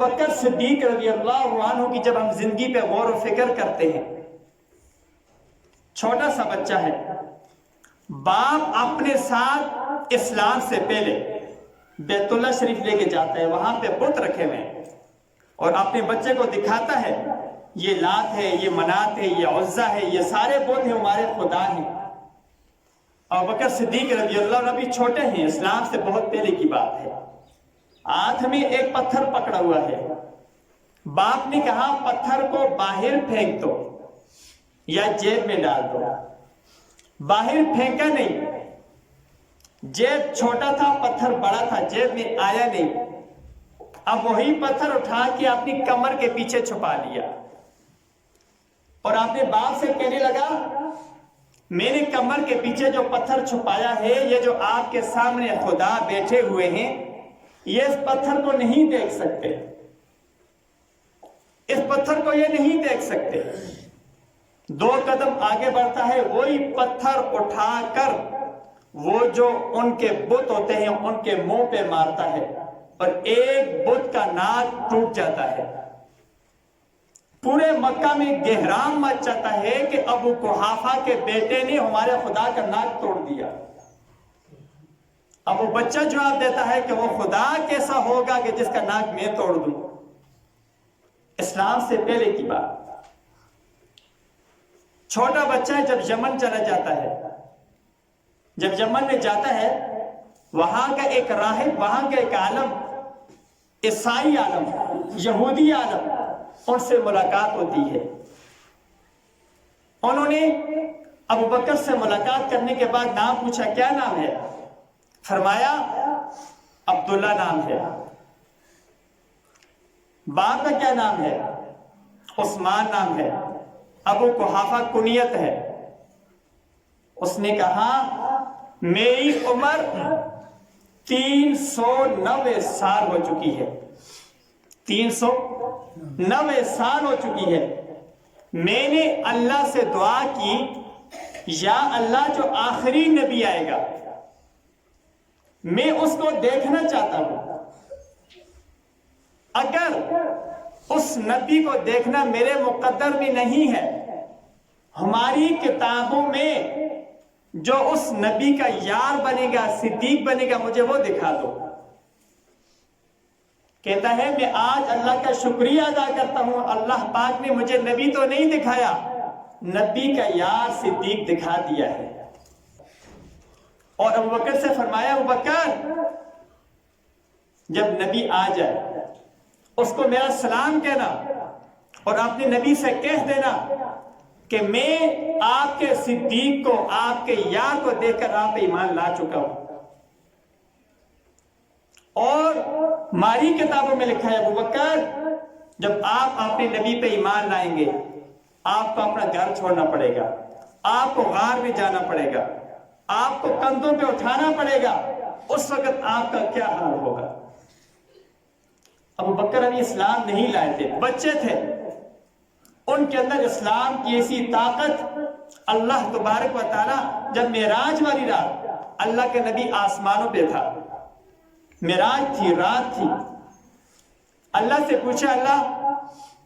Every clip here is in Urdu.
بکر صدیق رضی اللہ عنہ کی جب ہم زندگی پہ غور و فکر کرتے ہیں، چھوٹا سا بچہ ہے، باپ اپنے ساتھ اسلام سے پہلے بیت اللہ شریف لے کے جاتا ہے، وہاں پہ بت رکھے ہوئے ہیں، اور اپنے بچے کو دکھاتا ہے یہ لات ہے، یہ منات ہے، یہ عزا ہے، یہ سارے بت ہیں ہمارے خدا ہیں۔ اور بکر صدیق رضی اللہ عنہ بھی چھوٹے ہیں، اسلام سے بہت پہلے کی بات ہے، ہاتھ میں ایک پتھر پکڑا ہوا ہے، باپ نے کہا پتھر کو باہر پھینک دو یا جیب میں ڈال دو، باہر پھینکا نہیں، جیب چھوٹا تھا پتھر بڑا تھا، جیب میں آیا نہیں، اب وہی پتھر اٹھا کے اپنی کمر کے پیچھے چھپا لیا، اور اپنے باپ سے کہنے لگا میں نے کمر کے پیچھے جو پتھر چھپایا ہے، یہ جو آپ کے سامنے خدا بیٹھے ہوئے ہیں یہ اس پتھر کو نہیں دیکھ سکتے، اس پتھر کو یہ نہیں دیکھ سکتے۔ 2 قدم آگے بڑھتا ہے، وہی پتھر اٹھا کر وہ جو ان کے بت ہوتے ہیں ان کے منہ پہ مارتا ہے، اور ایک بت کا ناک ٹوٹ جاتا ہے۔ پورے مکہ میں گہرام مچ جاتا ہے کہ ابو قحافہ کے بیٹے نے ہمارے خدا کا ناک توڑ دیا۔ اب وہ بچہ جواب دیتا ہے کہ وہ خدا کیسا ہوگا کہ جس کا ناک میں توڑ دوں۔ اسلام سے پہلے کی بات، چھوٹا بچہ جب یمن چلا جاتا ہے، جب یمن میں جاتا ہے، وہاں کا ایک راہب، وہاں کا ایک عالم، عیسائی عالم، یہودی عالم، ان سے ملاقات ہوتی ہے۔ انہوں نے ابو بکر سے ملاقات کرنے کے بعد نام پوچھا، کیا نام ہے؟ فرمایا عبداللہ نام ہے۔ باپ کا کیا نام ہے؟ عثمان نام ہے۔ ابو قحافہ کنیت ہے۔ اس نے کہا میری عمر 390 سال ہو چکی ہے، 390 سال ہو چکی ہے، میں نے اللہ سے دعا کی یا اللہ جو آخری نبی آئے گا میں اس کو دیکھنا چاہتا ہوں، اگر اس نبی کو دیکھنا میرے مقدر میں نہیں ہے، ہماری کتابوں میں جو اس نبی کا یار بنے گا، صدیق بنے گا، مجھے وہ دکھا دو۔ کہتا ہے میں آج اللہ کا شکریہ ادا کرتا ہوں، اللہ پاک نے مجھے نبی تو نہیں دکھایا، نبی کا یار صدیق دکھا دیا ہے۔ اور ابو بکر سے فرمایا ابو بکر جب نبی آ جائے اس کو میرا سلام کہنا، اور اپنے نبی سے کہہ دینا کہ میں آپ کے صدیق کو، آپ کے یار کو دیکھ کر آپ پہ ایمان لا چکا ہوں۔ اور ہماری کتابوں میں لکھا ہے ابو بکر جب آپ اپنے نبی پہ ایمان لائیں گے آپ کو اپنا گھر چھوڑنا پڑے گا، آپ کو غار میں جانا پڑے گا، آپ کو کندھوں پہ اٹھانا پڑے گا، اس وقت آپ کا کیا حال ہوگا؟ ابو بکر ابھی اسلام نہیں لائے تھے، بچے تھے، ان کے اندر اسلام کی ایسی طاقت، اللہ تبارک و تعالی جب معراج والی رات اللہ کے نبی آسمانوں پہ تھا، معراج تھی، رات تھی، اللہ سے پوچھا اللہ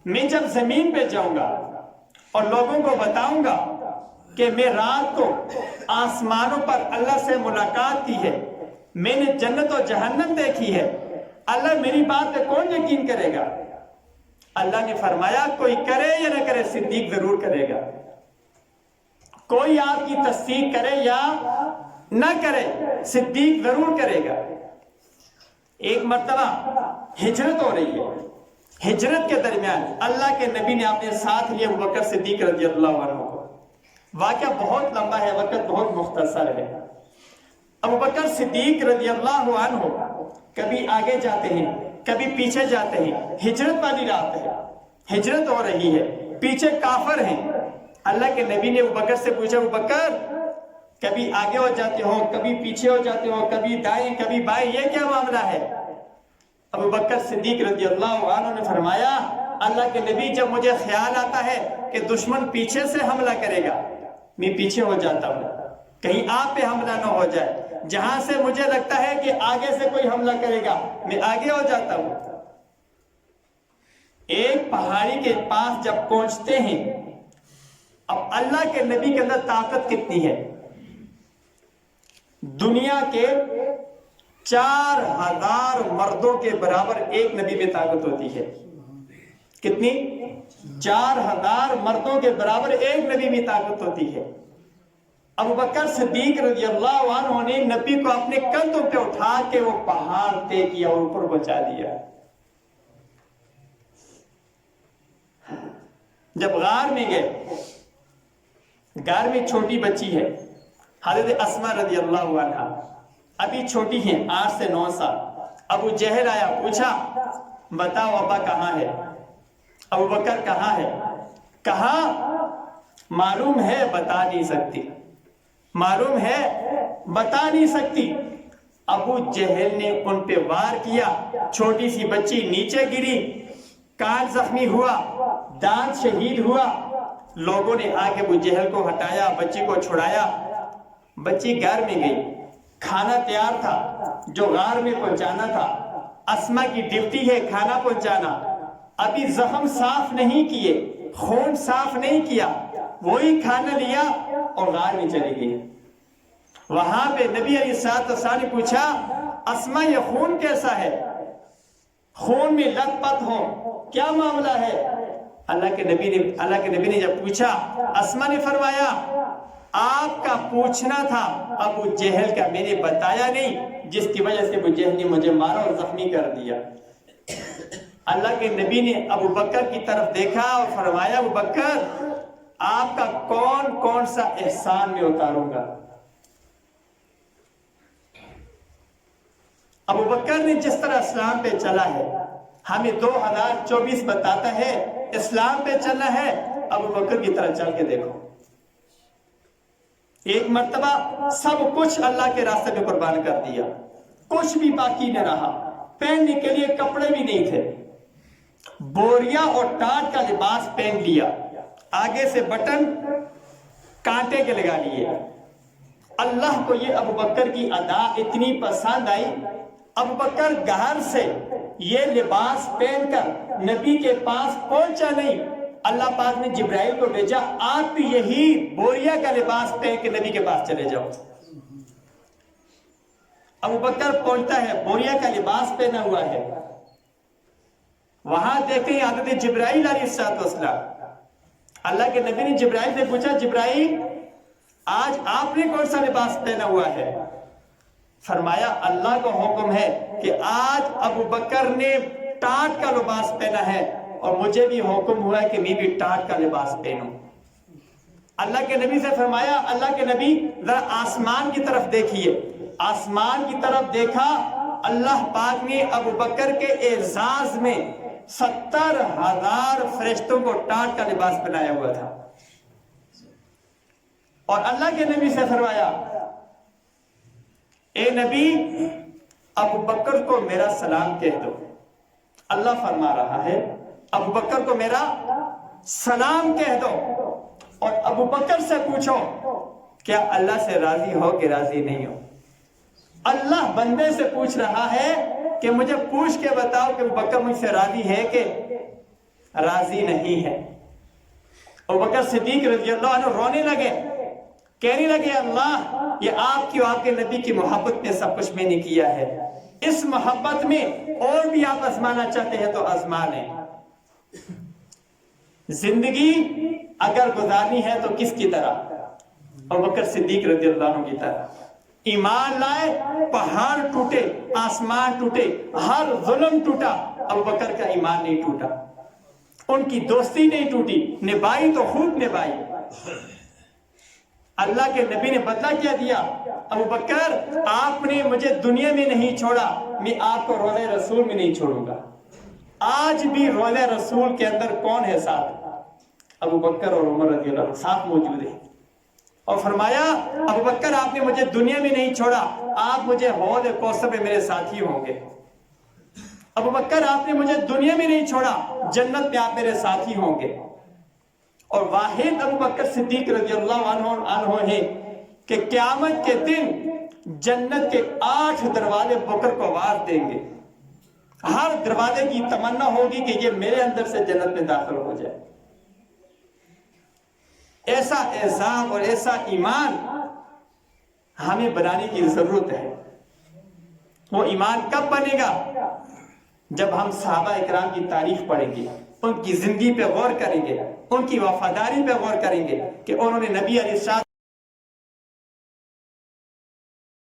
میں جب زمین پہ جاؤں گا اور لوگوں کو بتاؤں گا کہ میں رات کو آسمانوں پر اللہ سے ملاقات کی ہے، میں نے جنت و جہنم دیکھی ہے، اللہ میری بات پہ کون یقین کرے گا؟ اللہ نے فرمایا کوئی کرے یا نہ کرے صدیق ضرور کرے گا، کوئی آپ کی تصدیق کرے یا نہ کرے صدیق ضرور کرے گا۔ ایک مرتبہ ہجرت ہو رہی ہے، ہجرت کے درمیان اللہ کے نبی نے اپنے ساتھ لیا ابو بکر صدیق رضی اللہ عنہ کو۔ واقعہ بہت لمبا ہے، وقت بہت مختصر ہے۔ ابو بکر صدیق رضی اللہ عنہ کبھی آگے جاتے ہیں کبھی پیچھے جاتے ہیں، ہجرت والی رات ہے، ہجرت ہو رہی ہے، پیچھے کافر ہیں۔ اللہ کے نبی نے ابو بکر سے پوچھا ابو بکر کبھی آگے ہو جاتے ہو کبھی پیچھے ہو جاتے ہو، کبھی دائیں کبھی بائیں، یہ کیا معاملہ ہے؟ ابو بکر صدیق رضی اللہ عنہ نے فرمایا اللہ کے نبی جب مجھے خیال آتا ہے کہ دشمن پیچھے سے حملہ کرے گا میں پیچھے ہو جاتا ہوں، کہیں آپ پہ حملہ نہ ہو جائے، جہاں سے مجھے لگتا ہے کہ آگے سے کوئی حملہ کرے گا میں آگے ہو جاتا ہوں۔ ایک پہاڑی کے پاس جب پہنچتے ہیں، اب اللہ کے نبی کے اندر طاقت کتنی ہے؟ دنیا کے 4000 مردوں کے برابر ایک نبی میں طاقت ہوتی ہے۔ کتنی؟ 4000 مردوں کے برابر ایک نبی میں طاقت ہوتی ہے۔ ابو بکر صدیق رضی اللہ عنہ نے نبی کو اپنے کندھوں پہ اٹھا کے وہ پہاڑ طے کیا اور اوپر پہنچا دیا۔ جب غار میں گئے، غار میں چھوٹی بچی ہے حضرت اسماء رضی اللہ عنہ، ابھی چھوٹی ہیں، 8 سے 9 سال۔ ابو جہل آیا، پوچھا بتاؤ ابا کہاں ہے؟ ابو بکر کہاں ہے؟ کہا معلوم ہے بتا نہیں سکتی، معلوم ہے بتا نہیں سکتی۔ ابو جہل نے ان پہ وار کیا، چھوٹی سی بچی نیچے گری، کان زخمی ہوا، دانت شہید ہوا۔ لوگوں نے آ کے ابو جہل کو ہٹایا، بچی کو چھڑایا۔ بچی گھر میں گئی، کھانا تیار تھا جو غار میں پہنچانا تھا۔ اسما کی ڈیوٹی ہے کھانا پہنچانا۔ ابھی زخم صاف نہیں کیے، خون صاف نہیں کیا، وہی کھانا لیا اور غار میں چلی گئی۔ وہاں پہ نبی علیہ الصلوۃ والسلام نے پوچھا اسما یہ خون کیسا ہے؟ خون میں لت پت ہو، کیا معاملہ ہے؟ اللہ کے نبی نے جب پوچھا، اسما نے فرمایا آپ کا پوچھنا تھا ابو جہل کا، میں نے بتایا نہیں، جس کی وجہ سے ابو جہل نے مجھے مارا اور زخمی کر دیا۔ اللہ کے نبی نے ابو بکر کی طرف دیکھا اور فرمایا ابو بکر آپ کا کون کون سا احسان میں اتاروں گا؟ ابو بکر نے جس طرح اسلام پہ چلا ہے، ہمیں 2024 بتاتا ہے اسلام پہ چلنا ہے، ابو بکر کی طرح چل کے دیکھو۔ ایک مرتبہ سب کچھ اللہ کے راستے میں قربان کر دیا، کچھ بھی باقی نہ رہا، پہننے کے لیے کپڑے بھی نہیں تھے، بوریا اور ٹاٹ کا لباس پہن لیا، آگے سے بٹن کانٹے کے لگا لیے۔ اللہ کو یہ ابو بکر کی ادا اتنی پسند آئی، ابو بکر گھر سے یہ لباس پہن کر نبی کے پاس پہنچا نہیں، اللہ پاک نے جبرائیل کو بھیجا آپ بھی یہی بوریا کا لباس پہن کے نبی کے پاس چلے جاؤ۔ ابو بکر پہنچتا ہے، بوریا کا لباس پہنا ہوا ہے، وہاں دیکھتے ہیں حضرت جبرائیل علیہ السلام۔ اللہ کے نبی نے جبرائیل سے پوچھا جبرائیل آج آپ نے کون سا لباس پہنا ہوا ہے؟ فرمایا اللہ کا حکم ہے کہ آج ابو بکر نے ٹاٹ کا لباس پہنا ہے اور مجھے بھی حکم ہوا ہے کہ میں بھی ٹاٹ کا لباس پہنوں۔ اللہ کے نبی سے فرمایا اللہ کے نبی ذرا آسمان کی طرف دیکھیے۔ آسمان کی طرف دیکھا، اللہ پاک نے ابو بکر کے اعزاز میں 70,000 فرشتوں کو ٹاٹ کا لباس پہنایا ہوا تھا۔ اور اللہ کے نبی سے فرمایا اے نبی ابو بکر کو میرا سلام کہہ دو۔ اللہ فرما رہا ہے ابو بکر کو میرا سلام کہہ دو، اور ابو بکر سے پوچھو کیا اللہ سے راضی ہو کہ راضی نہیں ہو؟ اللہ بندے سے پوچھ رہا ہے کہ مجھے پوچھ کے بتاؤ کہ ابو بکر مجھ سے راضی ہے کہ راضی نہیں ہے۔ ابو بکر صدیق رضی اللہ عنہ رونے لگے، کہنے لگے اللہ یہ آپ کی اور آپ کے نبی کی محبت میں سب کچھ میں نے کیا ہے، اس محبت میں اور بھی آپ آزمانا چاہتے ہیں تو آزما لیں۔ زندگی اگر گزارنی ہے تو کس کی طرح؟ ابو بکر صدیق رضی اللہ عنہ کی طرح ایمان لائے، پہاڑ ٹوٹے، آسمان ٹوٹے، ہر ظلم ٹوٹا، ابو بکر کا ایمان نہیں ٹوٹا، ان کی دوستی نہیں ٹوٹی، نبھائی تو خوب نبھائی۔ اللہ کے نبی نے بدلہ کیا دیا، ابو بکر آپ نے مجھے دنیا میں نہیں چھوڑا، میں آپ کو روضہ رسول میں نہیں چھوڑوں گا۔ آج بھی روضہ رسول کے اندر کون ہے ساتھ؟ ابو بکر اور عمر رضی اللہ عنہ ساتھ موجود ہیں، اور فرمایا ابو بکر آپ نے مجھے دنیا میں نہیں چھوڑا، آپ مجھے حوض کوثر میں میرے ساتھی ہوں گے۔ ابو بکر آپ نے مجھے دنیا میں نہیں چھوڑا، جنت میں آپ میرے ساتھی ہوں گے۔ اور واحد ابو بکر صدیق رضی اللہ عنہ ہیں کہ قیامت کے دن جنت کے 8 دروازے ابو بکر کو آواز دیں گے، ہر دروازے کی تمنا ہوگی کہ یہ میرے اندر سے جنت میں داخل ہو جائے۔ ایسا اعزاز اور ایسا ایمان ہمیں بنانے کی ضرورت ہے۔ وہ ایمان کب بنے گا؟ جب ہم صحابہ اکرام کی تاریخ پڑھیں گے، ان کی زندگی پہ غور کریں گے، ان کی وفاداری پہ غور کریں گے کہ انہوں نے نبی علیہ السلام